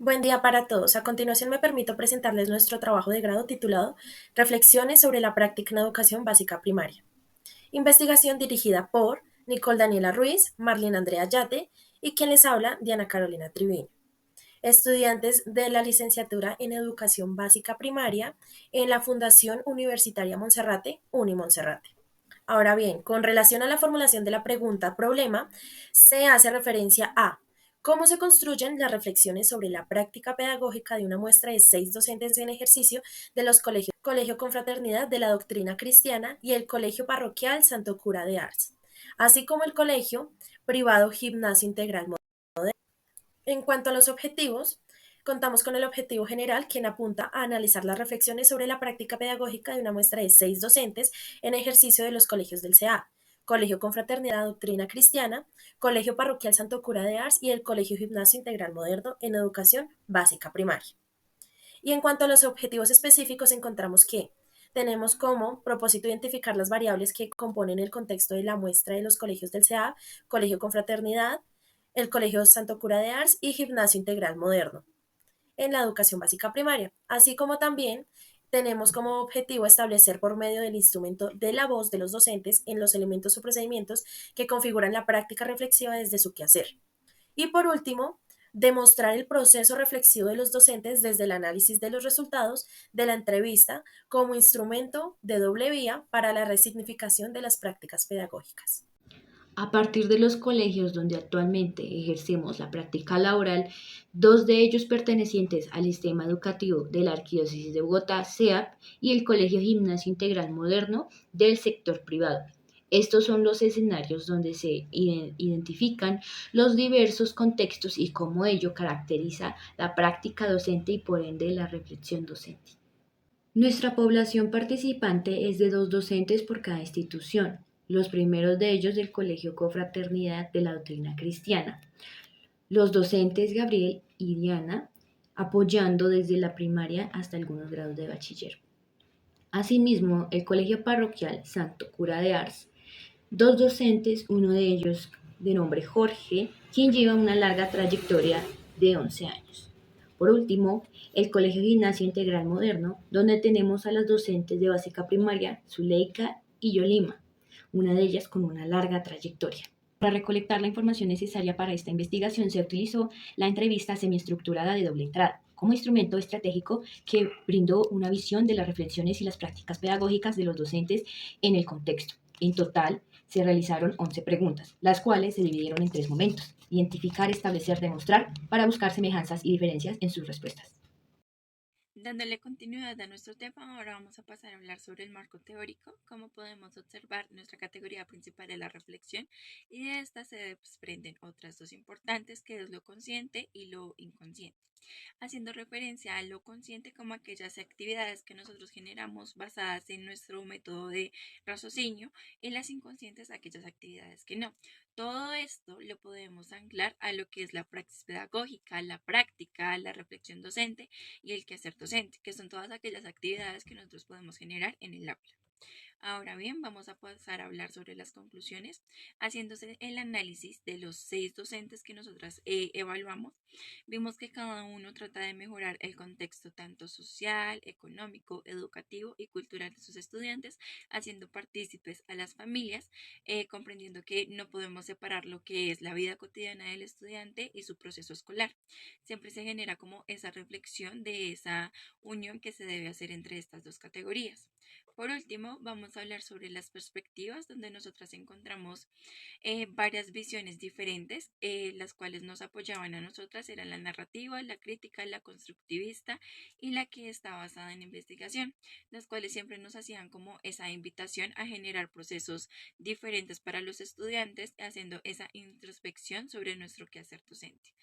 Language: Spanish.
Buen día para todos. A continuación me permito presentarles nuestro trabajo de grado titulado Reflexiones sobre la práctica en educación básica primaria. Investigación dirigida por Nicole Daniela Ruiz, Marlene Andrea Yate y quien les habla, Diana Carolina Triviño. Estudiantes de la licenciatura en educación básica primaria en la Fundación Universitaria Monserrate, Unimonserrate. Ahora bien, con relación a la formulación de la pregunta problema, se hace referencia a cómo se construyen las reflexiones sobre la práctica pedagógica de una muestra de 6 docentes en ejercicio de los colegios Colegio Confraternidad de la Doctrina Cristiana y el Colegio Parroquial Santo Cura de Ars, así como el Colegio Privado Gimnasio Integral. En cuanto a los objetivos, contamos con el objetivo general, quien apunta a analizar las reflexiones sobre la práctica pedagógica de una muestra de 6 docentes en ejercicio de los colegios del CA, Colegio Confraternidad Doctrina Cristiana, Colegio Parroquial Santo Cura de Ars y el Colegio Gimnasio Integral Moderno en Educación Básica Primaria. Y en cuanto a los objetivos específicos, encontramos que tenemos como propósito identificar las variables que componen el contexto de la muestra de los colegios del CA, Colegio Confraternidad, el Colegio Santo Cura de Ars y Gimnasio Integral Moderno en la educación básica primaria, así como también tenemos como objetivo establecer por medio del instrumento de la voz de los docentes en los elementos o procedimientos que configuran la práctica reflexiva desde su quehacer. Y por último, demostrar el proceso reflexivo de los docentes desde el análisis de los resultados de la entrevista como instrumento de doble vía para la resignificación de las prácticas pedagógicas. A partir de los colegios donde actualmente ejercemos la práctica laboral, dos de ellos pertenecientes al sistema educativo de la Arquidiócesis de Bogotá, SEAP, y el Colegio Gimnasio Integral Moderno del sector privado. Estos son los escenarios donde se identifican los diversos contextos y cómo ello caracteriza la práctica docente y por ende la reflexión docente. Nuestra población participante es de 2 docentes por cada institución, los primeros de ellos del Colegio Confraternidad de la Doctrina Cristiana, los docentes Gabriel y Diana, apoyando desde la primaria hasta algunos grados de bachiller. Asimismo, el Colegio Parroquial Santo Cura de Ars, 2 docentes, uno de ellos de nombre Jorge, quien lleva una larga trayectoria de 11 años. Por último, el Colegio Gimnasio Integral Moderno, donde tenemos a las docentes de básica primaria, Zuleika y Yolima, una de ellas con una larga trayectoria. Para recolectar la información necesaria para esta investigación se utilizó la entrevista semiestructurada de doble entrada como instrumento estratégico que brindó una visión de las reflexiones y las prácticas pedagógicas de los docentes en el contexto. En total, se realizaron 11 preguntas, las cuales se dividieron en 3 momentos: identificar, establecer, demostrar, para buscar semejanzas y diferencias en sus respuestas. Dándole continuidad a nuestro tema, ahora vamos a pasar a hablar sobre el marco teórico. Como podemos observar, nuestra categoría principal es la reflexión y de esta se desprenden otras dos importantes, que es lo consciente y lo inconsciente, haciendo referencia a lo consciente como aquellas actividades que nosotros generamos basadas en nuestro método de raciocinio, y las inconscientes aquellas actividades que no. Todo esto lo podemos anclar a lo que es la praxis pedagógica, la práctica, la reflexión docente y el quehacer docente, que son todas aquellas actividades que nosotros podemos generar en el aula. Ahora bien, vamos a pasar a hablar sobre las conclusiones, haciéndose el análisis de los 6 docentes que nosotras evaluamos. Vimos que cada uno trata de mejorar el contexto tanto social, económico, educativo y cultural de sus estudiantes, haciendo partícipes a las familias, comprendiendo que no podemos separar lo que es la vida cotidiana del estudiante y su proceso escolar. Siempre se genera como esa reflexión de esa unión que se debe hacer entre estas dos categorías. Por último, vamos a hablar sobre las perspectivas, donde nosotras encontramos varias visiones diferentes, las cuales nos apoyaban a nosotras eran la narrativa, la crítica, la constructivista y la que está basada en investigación, las cuales siempre nos hacían como esa invitación a generar procesos diferentes para los estudiantes, haciendo esa introspección sobre nuestro quehacer docente.